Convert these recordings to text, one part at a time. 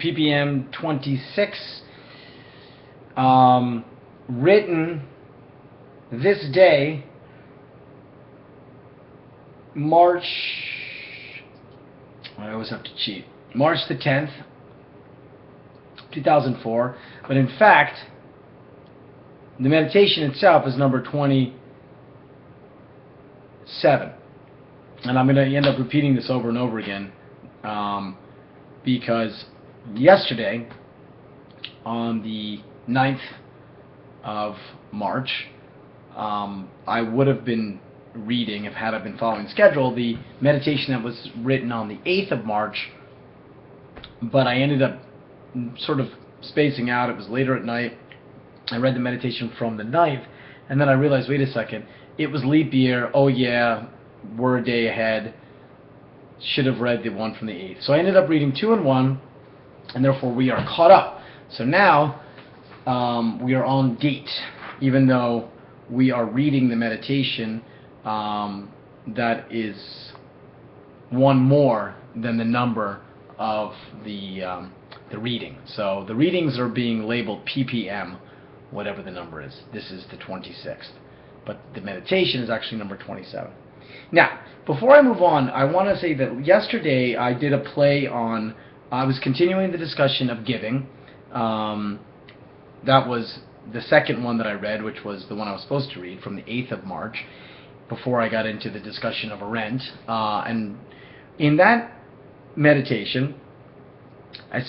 PPM26, written this day, March, I always have to cheat, March the 10th, 2004, but in fact, the meditation itself is number 27. And I'm going to end up repeating this over and over again because yesterday, on the 9th of March, I would have been reading, had I been following schedule, the meditation that was written on the 8th of March, but I ended up sort of spacing out. It was later at night. I read the meditation from the 9th, and then I realized, wait a second, it was leap year, oh yeah, we're a day ahead, should have read the one from the 8th. So I ended up reading 2 and 1, and therefore we are caught up. So now we are on date, even though we are reading the meditation that is one more than the number of the reading. So the readings are being labeled PPM, whatever the number is. This is the 26th. But the meditation is actually number 27. Now, before I move on, I want to say that yesterday I did a play on, I was continuing the discussion of giving. That was the second one that I read, which was the one I was supposed to read from the 8th of March, before I got into the discussion of Arendt. And in that meditation, I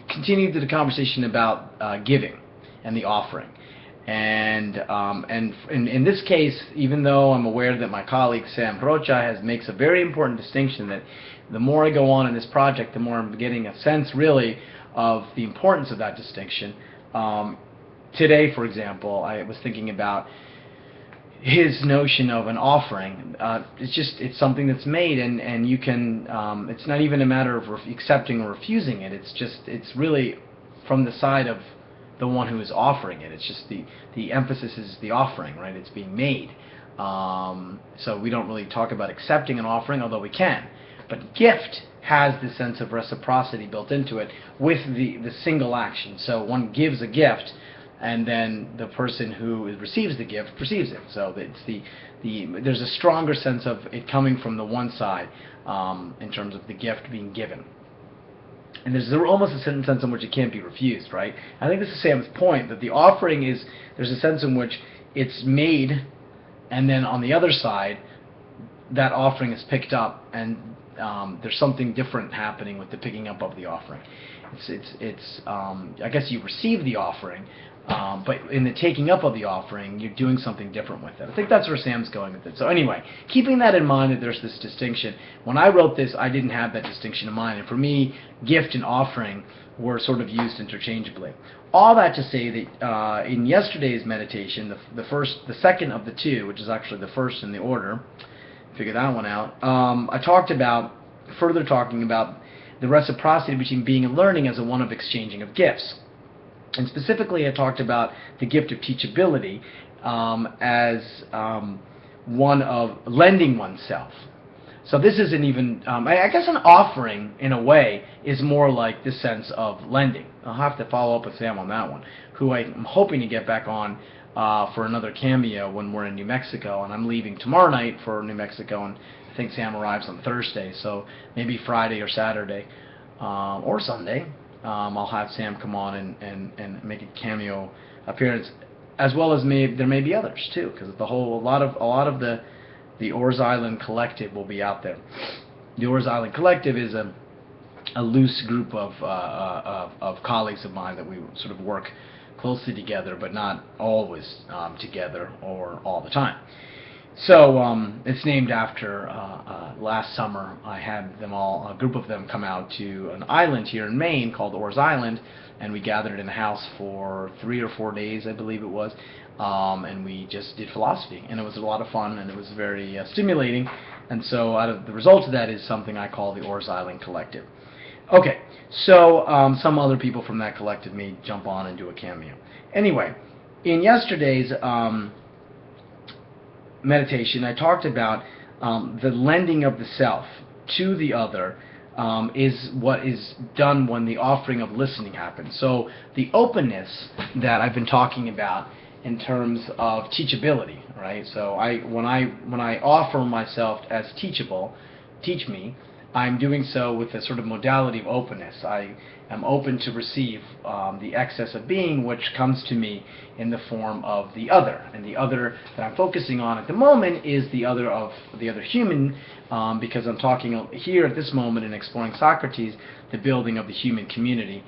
continued the conversation about giving and the offering. And in this case, even though I'm aware that my colleague Sam Rocha makes a very important distinction, that the more I go on in this project, the more I'm getting a sense really of the importance of that distinction. Today, for example, I was thinking about his notion of an offering. It's something that's made, and you can, it's not even a matter of accepting or refusing it. It's really from the side of the one who is offering it. It's just the emphasis is the offering, right? It's being made. So we don't really talk about accepting an offering, although we can. But gift has the sense of reciprocity built into it with the single action. So one gives a gift, and then the person who receives the gift perceives it. So it's there's a stronger sense of it coming from the one side in terms of the gift being given. And there's almost a sense in which it can't be refused, right? I think this is Sam's point, that the offering is, there's a sense in which it's made, and then on the other side, that offering is picked up, and there's something different happening with the picking up of the offering. I guess you receive the offering, but in the taking up of the offering, you're doing something different with it. I think that's where Sam's going with it. So anyway, keeping that in mind, that there's this distinction. When I wrote this, I didn't have that distinction in mind, and for me, gift and offering were sort of used interchangeably. All that to say that in yesterday's meditation, the second of the two, which is actually the first in the order, figure that one out, I talked about, further talking about the reciprocity between being and learning as a one of exchanging of gifts. And specifically, I talked about the gift of teachability as one of lending oneself. So this isn't even, I guess an offering, in a way, is more like this sense of lending. I'll have to follow up with Sam on that one, who I'm hoping to get back on for another cameo when we're in New Mexico. And I'm leaving tomorrow night for New Mexico, and I think Sam arrives on Thursday, so maybe Friday or Saturday or Sunday. I'll have Sam come on and make a cameo appearance, as well as there may be others too, because a lot of the Oars Island Collective will be out there. The Oars Island Collective is a loose group of colleagues of mine that we sort of work closely together, but not always together or all the time. So it's named after last summer I had a group of them come out to an island here in Maine called Oars Island, and we gathered in a house for 3 or 4 days, I believe it was, and we just did philosophy, and it was a lot of fun, and it was very stimulating. And so out of the result of that is something I call the Oars Island Collective. Okay, so some other people from that collective may jump on and do a cameo. Anyway, in yesterday's meditation, I talked about the lending of the self to the other is what is done when the offering of listening happens. So the openness that I've been talking about in terms of teachability, right? So when I offer myself as teachable, teach me, I'm doing so with a sort of modality of openness. I am open to receive the excess of being, which comes to me in the form of the other. And the other that I'm focusing on at the moment is the other of the other human, because I'm talking here at this moment in exploring Socrates, the building of the human community,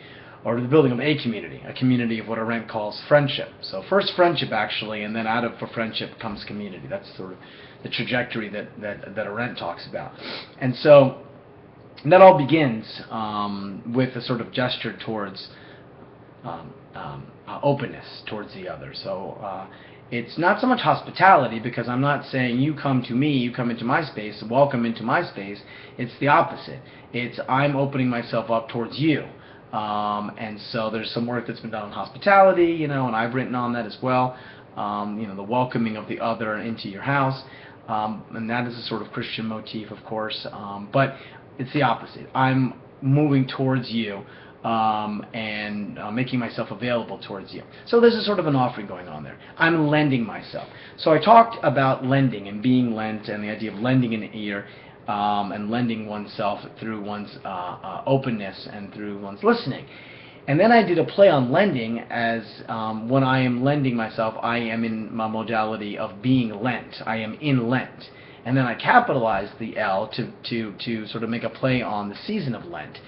or the building of a community of what Arendt calls friendship. So first friendship, actually, and then out of for friendship comes community. That's sort of the trajectory that Arendt talks about. And so that all begins with a sort of gesture towards openness towards the other. So it's not so much hospitality, because I'm not saying you come to me, you come into my space, welcome into my space. It's the opposite. It's I'm opening myself up towards you. And so there's some work that's been done on hospitality, and I've written on that as well. The welcoming of the other into your house, and that is a sort of Christian motif, of course. But it's the opposite. I'm moving towards you and making myself available towards you. So there's a sort of an offering going on there. I'm lending myself. So I talked about lending and being lent, and the idea of lending an ear. And lending oneself through one's openness and through one's listening. And then I did a play on lending as when I am lending myself, I am in my modality of being lent. I am in Lent. And then I capitalized the L to sort of make a play on the season of Lent.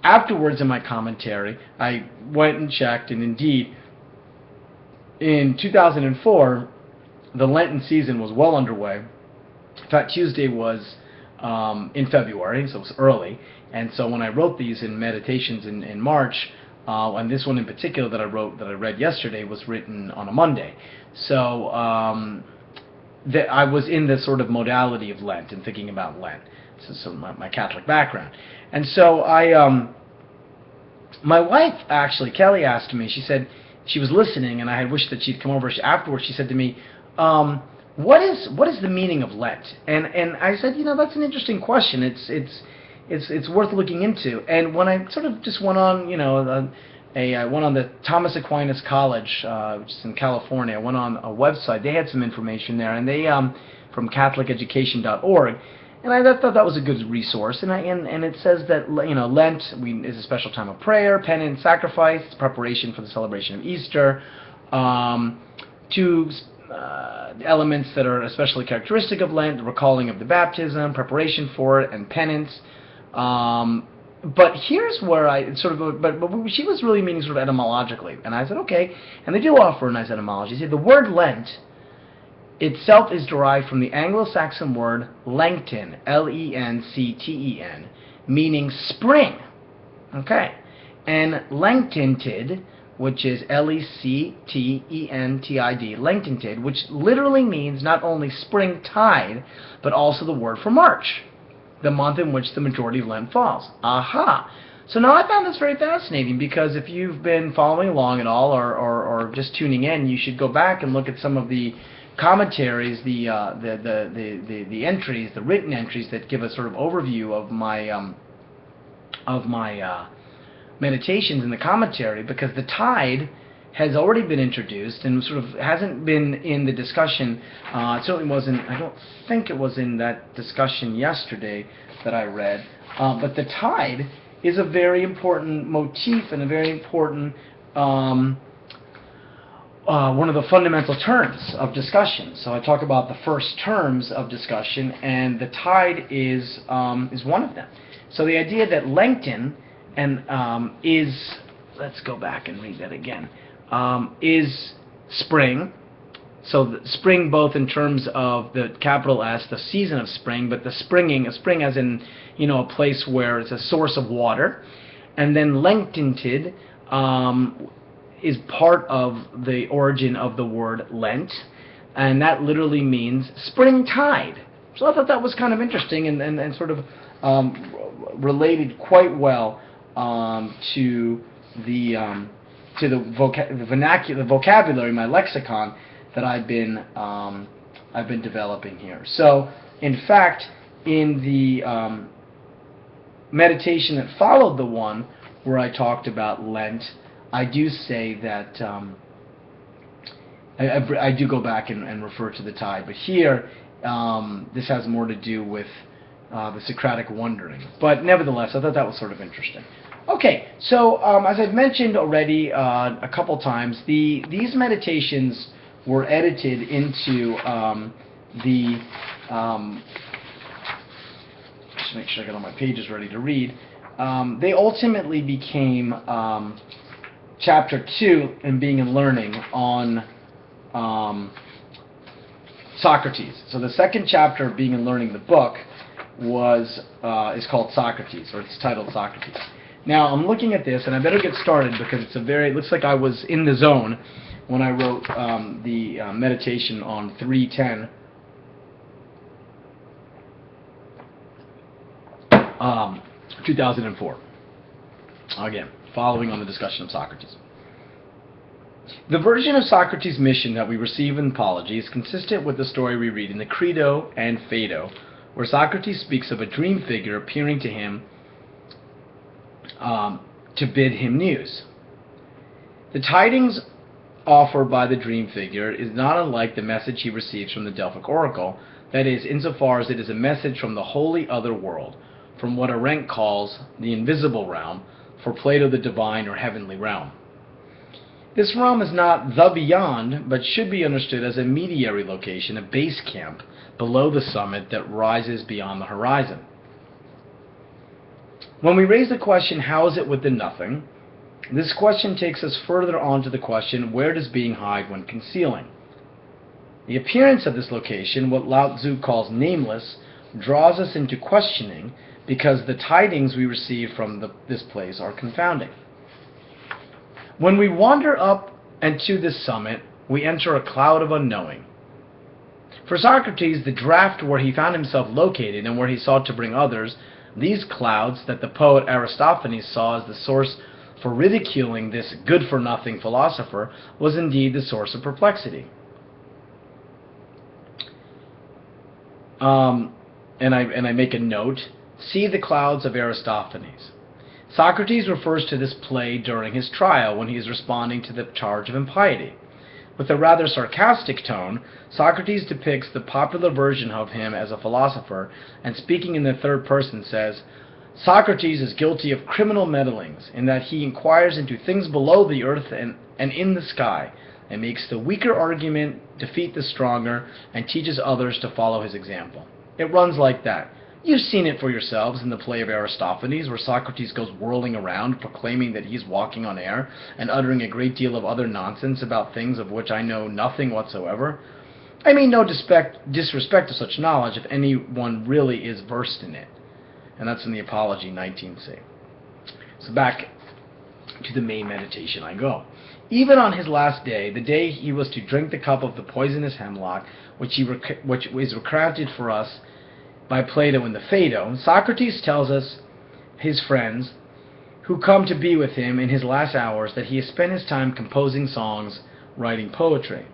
Afterwards in my commentary, I went and checked, and indeed, in 2004, the Lenten season was well underway. In fact, Tuesday was in February, so it was early. And so when I wrote these in meditations in March, and this one in particular that I read yesterday was written on a Monday. So I was in the sort of modality of Lent and thinking about Lent. So my Catholic background. And so my wife, actually, Kelly, asked me, she said she was listening, and I had wished that she'd come over. Afterwards, she said to me, what is the meaning of Lent? And I said, that's an interesting question. It's worth looking into. And when I sort of just went on, I went on the Thomas Aquinas College, which is in California. I went on a website. They had some information there, and they from CatholicEducation.org. And I thought that was a good resource. And it says that Lent is a special time of prayer, penance, sacrifice, preparation for the celebration of Easter. Elements that are especially characteristic of Lent: recalling of the baptism, preparation for it, and penance. But here's where I sort of, but she was really meaning sort of etymologically, and I said okay. And they do offer a nice etymology. They say the word Lent itself is derived from the Anglo-Saxon word Lengten, L-E-N-C-T-E-N, meaning spring. Okay, and lengtented, which is L-E-C-T-E-N-T-I-D, lengtented, which literally means not only springtide, but also the word for March, the month in which the majority of Lent falls. Aha! So now I found this very fascinating, because if you've been following along at all, or just tuning in, you should go back and look at some of the commentaries, the entries, the written entries that give a sort of overview of my meditations in the commentary, because the tide has already been introduced and sort of hasn't been in the discussion. It certainly wasn't, I don't think it was in that discussion yesterday that I read, but the tide is a very important motif and a very important one of the fundamental terms of discussion. So I talk about the first terms of discussion, and the tide is one of them. So the idea that Lengten is, let's go back and read that again, is spring. So the spring both in terms of the capital S, the season of spring, but the springing, a spring as in, a place where it's a source of water. And then lengtented is part of the origin of the word Lent, and that literally means springtide. So I thought that was kind of interesting and sort of related quite well to the vocabulary, my lexicon that I've been developing here. So in fact, in the meditation that followed the one where I talked about Lent, I do say that I do go back and refer to the tide, but here this has more to do with the Socratic wondering. But nevertheless, I thought that was sort of interesting. Okay, so as I've mentioned already a couple times, these meditations were edited into just make sure I got all my pages ready to read. They ultimately became chapter 2 in Being and Learning on Socrates. So the second chapter of Being and Learning, the book, is called Socrates, or it's titled Socrates. Now I'm looking at this, and I better get started because it looks like I was in the zone when I wrote the meditation on 3:10. 2004. Again, following on the discussion of Socrates. The version of Socrates' mission that we receive in Apology is consistent with the story we read in the Credo and Phaedo, where Socrates speaks of a dream figure appearing to him to bid him news. The tidings offered by the dream figure is not unlike the message he receives from the Delphic oracle, that is, insofar as it is a message from the holy other world, from what Arendt calls the invisible realm, for Plato the divine or heavenly realm. This realm is not the beyond, but should be understood as a mediary location, a base camp below the summit that rises beyond the horizon. When we raise the question, how is it with the nothing, this question takes us further on to the question, where does being hide when concealing? The appearance of this location, what Lao Tzu calls nameless, draws us into questioning because the tidings we receive from this place are confounding. When we wander up and to this summit, we enter a cloud of unknowing. For Socrates, the draft where he found himself located and where he sought to bring others, these clouds that the poet Aristophanes saw as the source for ridiculing this good-for-nothing philosopher, was indeed the source of perplexity. And I make a note, see the clouds of Aristophanes. Socrates refers to this play during his trial when he is responding to the charge of impiety. With a rather sarcastic tone, Socrates depicts the popular version of him as a philosopher, and speaking in the third person says, Socrates is guilty of criminal meddlings, in that he inquires into things below the earth and in the sky, and makes the weaker argument defeat the stronger, and teaches others to follow his example. It runs like that. You've seen it for yourselves in the play of Aristophanes, where Socrates goes whirling around, proclaiming that he's walking on air, and uttering a great deal of other nonsense about things of which I know nothing whatsoever. I mean no disrespect to such knowledge if anyone really is versed in it. And that's in the Apology 19c. So back to the main meditation I go. Even on his last day, the day he was to drink the cup of the poisonous hemlock, which is recounted for us by Plato in the Phaedo, Socrates tells us, his friends, who come to be with him in his last hours, that he has spent his time composing songs, writing poetry.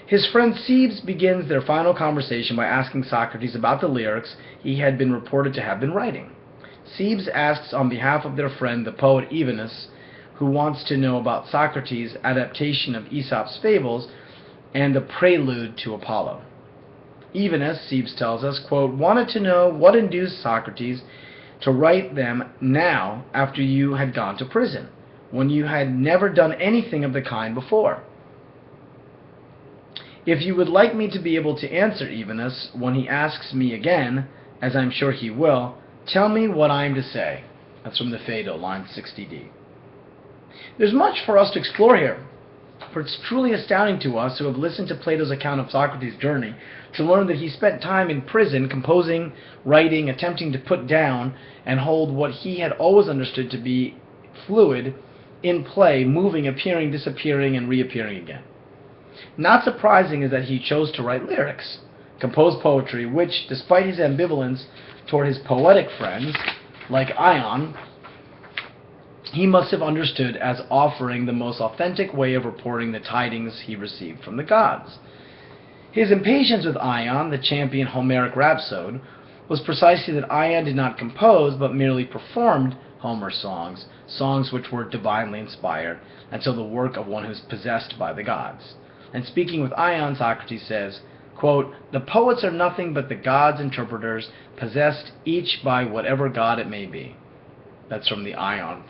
His friend Cebes begins their final conversation by asking Socrates about the lyrics he had been reported to have been writing. Cebes asks on behalf of their friend the poet Evenus, who wants to know about Socrates' adaptation of Aesop's fables and the prelude to Apollo. Evenus, Cebes tells us, quote, wanted to know what induced Socrates to write them now after you had gone to prison, when you had never done anything of the kind before. If you would like me to be able to answer Evenus when he asks me again, as I'm sure he will, tell me what I am to say. That's from the Phaedo, line 60d. There's much for us to explore here, for it's truly astounding to us who have listened to Plato's account of Socrates' journey to learn that he spent time in prison composing, writing, attempting to put down and hold what he had always understood to be fluid, in play, moving, appearing, disappearing, and reappearing again. Not surprising is that he chose to write lyrics, compose poetry, which, despite his ambivalence toward his poetic friends, like Ion, he must have understood as offering the most authentic way of reporting the tidings he received from the gods. His impatience with Ion, the champion Homeric rhapsode, was precisely that Ion did not compose, but merely performed Homer's songs, songs which were divinely inspired, and so the work of one who is possessed by the gods. And speaking with Ion, Socrates says, quote, "The poets are nothing but the gods' interpreters, possessed each by whatever god it may be." That's from the Ion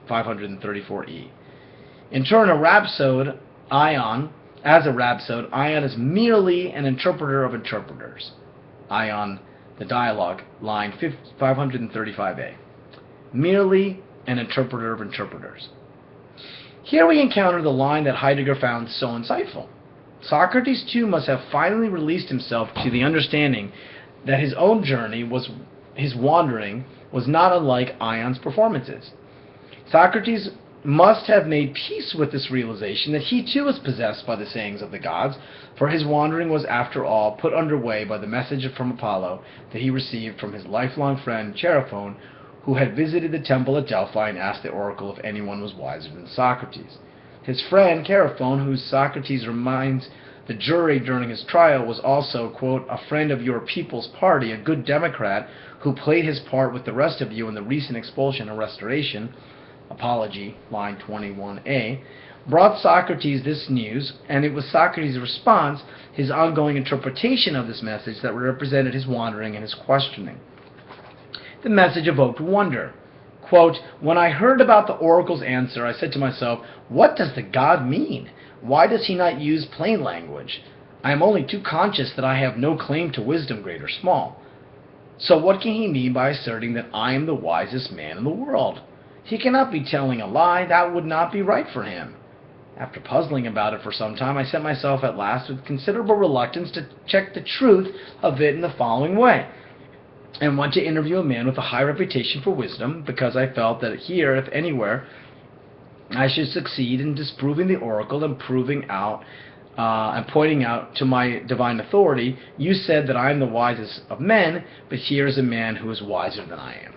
534e. In turn, as a rhapsode, Ion is merely an interpreter of interpreters. Ion, the dialogue, line 535a. Merely an interpreter of interpreters. Here we encounter the line that Heidegger found so insightful. Socrates too must have finally released himself to the understanding that his own journey his wandering was not unlike Ion's performances. Socrates must have made peace with this realization that he too was possessed by the sayings of the gods, for his wandering was after all put underway by the message from Apollo that he received from his lifelong friend Chaerephon, who had visited the temple at Delphi and asked the oracle if anyone was wiser than Socrates. His friend Chaerephon, who Socrates reminds the jury during his trial, was also, quote, "a friend of your people's party, a good Democrat who played his part with the rest of you in the recent expulsion and restoration," Apology, line 21a, brought Socrates this news, and it was Socrates' response, his ongoing interpretation of this message, that represented his wandering and his questioning. The message evoked wonder. Quote, "When I heard about the oracle's answer, I said to myself, what does the god mean? Why does he not use plain language? I am only too conscious that I have no claim to wisdom, great or small. So what can he mean by asserting that I am the wisest man in the world? He cannot be telling a lie. That would not be right for him." After puzzling about it for some time, I set myself at last with considerable reluctance to check the truth of it in the following way, and went to interview a man with a high reputation for wisdom, because I felt that here, if anywhere, I should succeed in disproving the oracle and proving out and pointing out to my divine authority, "You said that I am the wisest of men, but here is a man who is wiser than I am."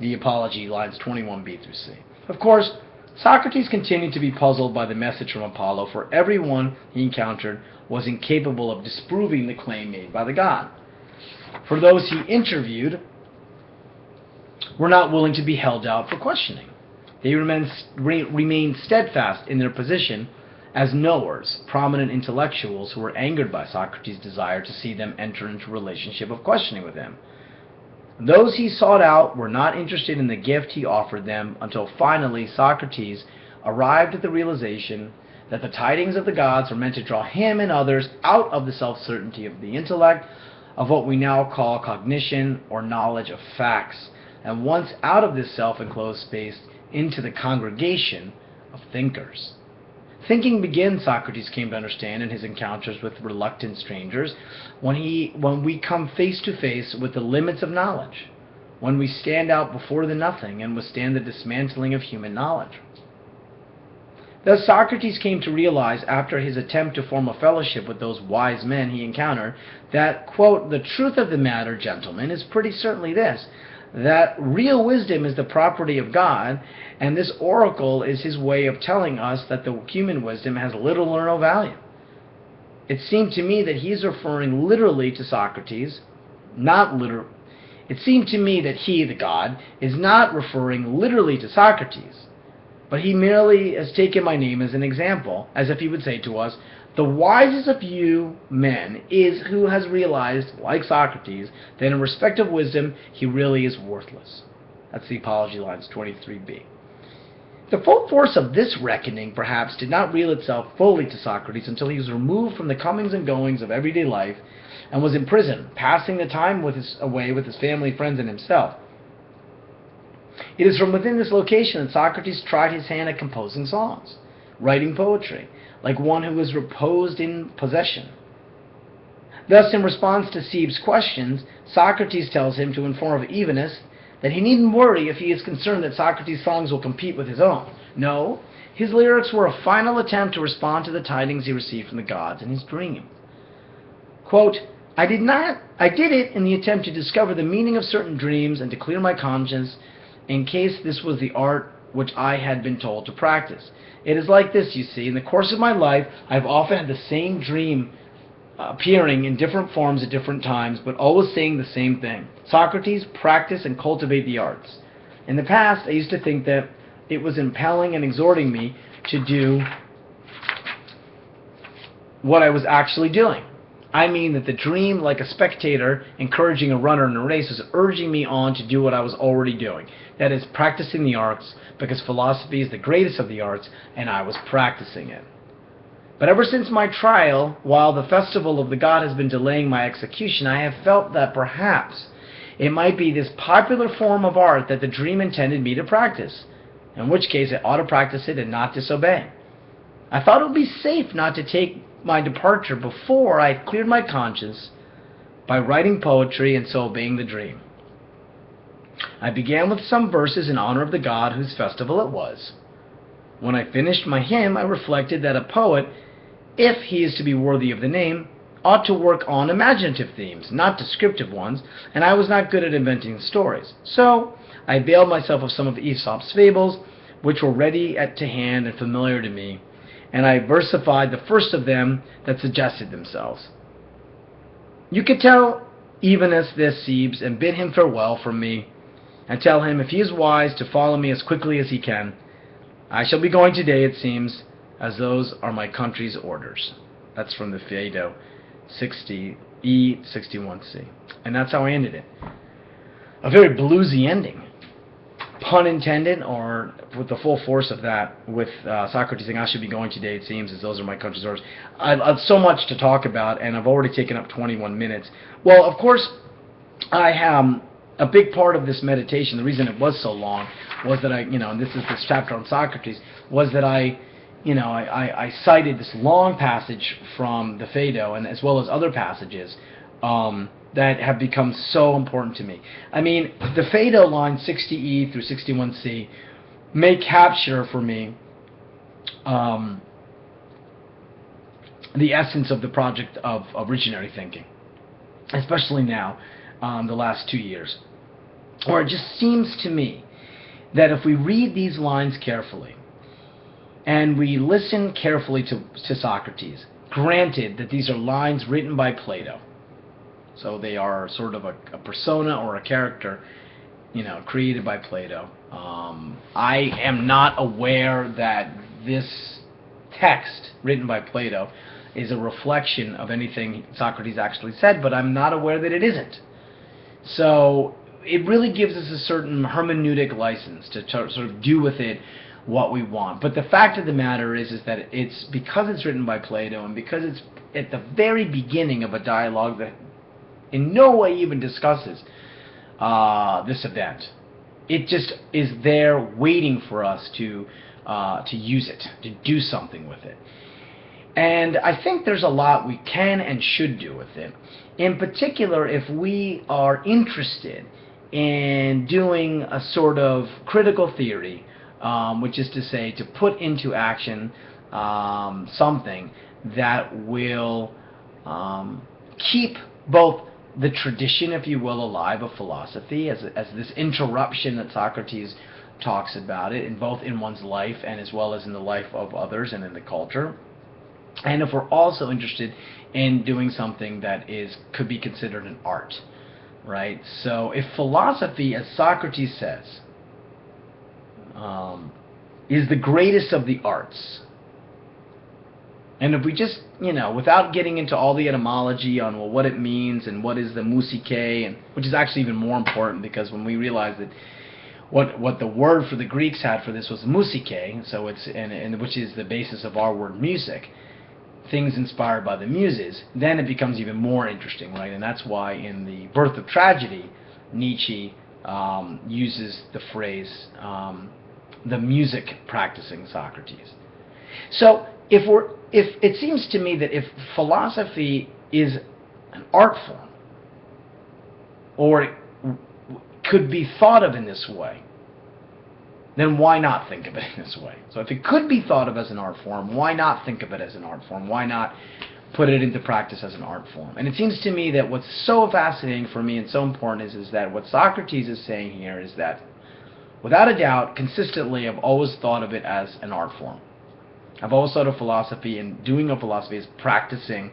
The Apology, lines 21b through c. Of course, Socrates continued to be puzzled by the message from Apollo, for everyone he encountered was incapable of disproving the claim made by the god. For those he interviewed were not willing to be held out for questioning. They remained steadfast in their position as knowers, prominent intellectuals who were angered by Socrates' desire to see them enter into a relationship of questioning with him. Those he sought out were not interested in the gift he offered them, until finally Socrates arrived at the realization that the tidings of the gods were meant to draw him and others out of the self-certainty of the intellect, of what we now call cognition or knowledge of facts, and once out of this self-enclosed space into the congregation of thinkers. Thinking begins, Socrates came to understand in his encounters with reluctant strangers, when we come face to face with the limits of knowledge, when we stand out before the nothing and withstand the dismantling of human knowledge. Thus Socrates came to realize, after his attempt to form a fellowship with those wise men he encountered, that, quote, "The truth of the matter, gentlemen, is pretty certainly this, that real wisdom is the property of God, and this oracle is his way of telling us that the human wisdom has little or no value." It seemed to me that he's referring literally to Socrates, It seemed to me that he, the god, is not referring literally to Socrates, but he merely has taken my name as an example, as if he would say to us, "The wisest of you men is who has realized, like Socrates, that in respect of wisdom, he really is worthless." That's the Apology, lines 23b. The full force of this reckoning, perhaps, did not reveal itself fully to Socrates until he was removed from the comings and goings of everyday life and was in prison, passing the time away with his family, friends, and himself. It is from within this location that Socrates tried his hand at composing songs, writing poetry, like one who was reposed in possession. Thus, in response to Cebes' questions, Socrates tells him to inform of Evenus that he needn't worry if he is concerned that Socrates' songs will compete with his own. No, his lyrics were a final attempt to respond to the tidings he received from the gods in his dream. Quote, I did it in the attempt to discover the meaning of certain dreams and to clear my conscience in case this was the art which I had been told to practice. It is like this, you see. In the course of my life, I have often had the same dream appearing in different forms at different times, but always saying the same thing. Socrates, practice and cultivate the arts. In the past, I used to think that it was impelling and exhorting me to do what I was actually doing. I mean that the dream, like a spectator encouraging a runner in a race, was urging me on to do what I was already doing. That is, practicing the arts, because philosophy is the greatest of the arts, and I was practicing it. But ever since my trial, while the festival of the god has been delaying my execution, I have felt that perhaps it might be this popular form of art that the dream intended me to practice, in which case I ought to practice it and not disobey. I thought it would be safe not to take my departure before I had cleared my conscience by writing poetry and so obeying the dream. I began with some verses in honor of the god whose festival it was. When I finished my hymn, I reflected that a poet, if he is to be worthy of the name, ought to work on imaginative themes, not descriptive ones, and I was not good at inventing stories. So I availed myself of some of Aesop's fables, which were ready to hand and familiar to me, and I versified the first of them that suggested themselves. You can tell even as this Cebes, and bid him farewell from me, and tell him if he is wise to follow me as quickly as he can. I shall be going today, it seems, as those are my country's orders. That's from the Phaedo 60E 61C. And that's how I ended it. A very bluesy ending. Pun intended, or with the full force of that, with Socrates saying, I should be going today, it seems, as those are my country's orders. I've so much to talk about, and I've already taken up 21 minutes. Well, of course, I have a big part of this meditation, the reason it was so long, was that and this is this chapter on Socrates, was that I cited this long passage from the Phaedo, and as well as other passages, that have become so important to me. I mean, the Phaedo lines 60E through 61C may capture for me the essence of the project of originary thinking, especially now, the last 2 years. Or it just seems to me that if we read these lines carefully, and we listen carefully to Socrates, granted that these are lines written by Plato, so they are sort of a persona or a character, created by Plato. I am not aware that this text written by Plato is a reflection of anything Socrates actually said, but I'm not aware that it isn't. So it really gives us a certain hermeneutic license to sort of do with it what we want. But the fact of the matter is that it's because it's written by Plato, and because it's at the very beginning of a dialogue that in no way even discusses this event. It just is there waiting for us to use it, to do something with it. And I think there's a lot we can and should do with it. In particular, if we are interested in doing a sort of critical theory, which is to say, to put into action something that will keep both the tradition, if you will, alive of philosophy, as this interruption that Socrates talks about it, in both in one's life and as well as in the life of others and in the culture. And if we're also interested in doing something that could be considered an art, right? So if philosophy, as Socrates says, is the greatest of the arts, and if we just, without getting into all the etymology on what it means and what is the musike, and which is actually even more important, because when we realize that what the word for the Greeks had for this was musike, so it's and which is the basis of our word music, things inspired by the muses, then it becomes even more interesting, right? And that's why in the Birth of Tragedy, Nietzsche uses the phrase the music practicing Socrates. So if it seems to me that if philosophy is an art form, or it could be thought of in this way, then why not think of it in this way? So if it could be thought of as an art form, why not think of it as an art form? Why not put it into practice as an art form? And it seems to me that what's so fascinating for me and so important is that what Socrates is saying here is that, without a doubt, consistently, I've always thought of it as an art form. I've always thought of philosophy and doing of philosophy as practicing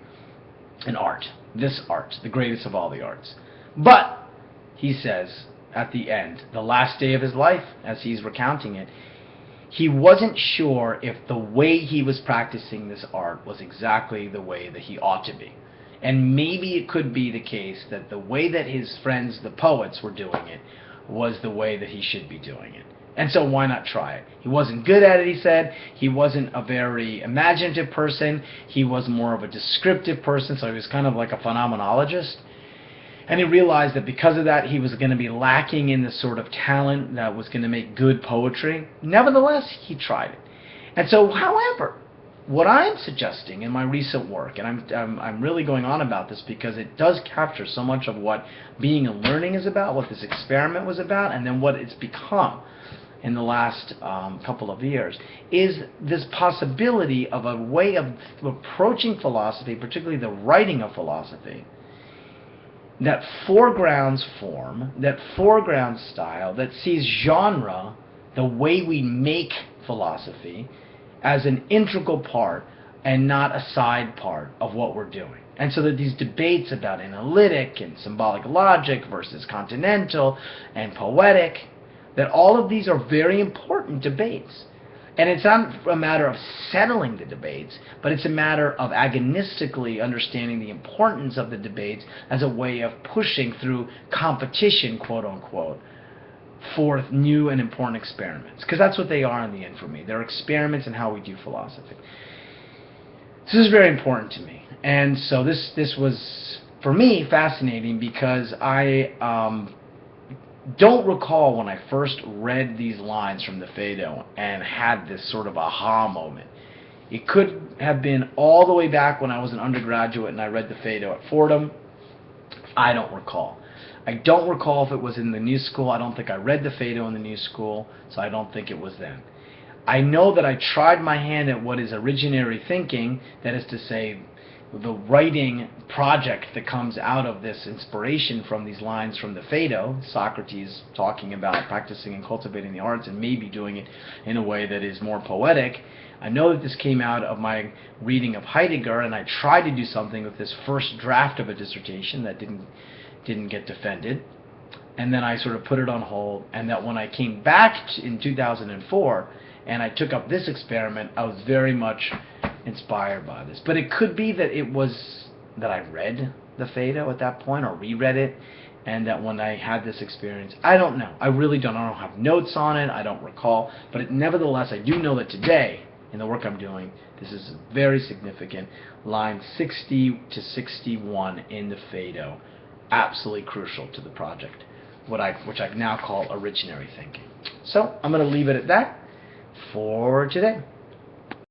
an art, this art, the greatest of all the arts. But, he says, at the end, the last day of his life, as he's recounting it, he wasn't sure if the way he was practicing this art was exactly the way that he ought to be. And maybe it could be the case that the way that his friends, the poets, were doing it was the way that he should be doing it. And so why not try it? He wasn't good at it, he said. He wasn't a very imaginative person. He was more of a descriptive person, so he was kind of like a phenomenologist. And he realized that because of that, he was going to be lacking in the sort of talent that was going to make good poetry. Nevertheless, he tried it. And so, however, what I'm suggesting in my recent work, and I'm really going on about this because it does capture so much of what Being and Learning is about, what this experiment was about, and then what it's become in the last couple of years, is this possibility of a way of approaching philosophy, particularly the writing of philosophy, that foregrounds form, that foregrounds style, that sees genre, the way we make philosophy, as an integral part and not a side part of what we're doing. And so that these debates about analytic and symbolic logic versus continental and poetic, that all of these are very important debates. And it's not a matter of settling the debates, but it's a matter of agonistically understanding the importance of the debates as a way of pushing through competition, quote unquote, for new and important experiments. Because that's what they are in the end for me. They're experiments in how we do philosophy. This is very important to me. And so this was, for me, fascinating because I don't recall when I first read these lines from the Phaedo and had this sort of aha moment. It could have been all the way back when I was an undergraduate and I read the Phaedo at Fordham. I don't recall. I don't recall if it was in the New School. I don't think I read the Phaedo in the New School, so I don't think it was then. I know that I tried my hand at what is originary thinking, that is to say, the writing project that comes out of this inspiration from these lines from the Phaedo, Socrates talking about practicing and cultivating the arts and maybe doing it in a way that is more poetic. I know that this came out of my reading of Heidegger, and I tried to do something with this first draft of a dissertation that didn't get defended, and then I sort of put it on hold, and that when I came back in 2004 and I took up this experiment, I was very much inspired by this. But it could be that it was that I read the Phaedo at that point or reread it, and that when I had this experience, I don't know. I really don't. I don't have notes on it. I don't recall. But nevertheless, I do know that today, in the work I'm doing, this is very significant. Line 60 to 61 in the Phaedo, absolutely crucial to the project, which I now call originary thinking. So I'm going to leave it at that for today.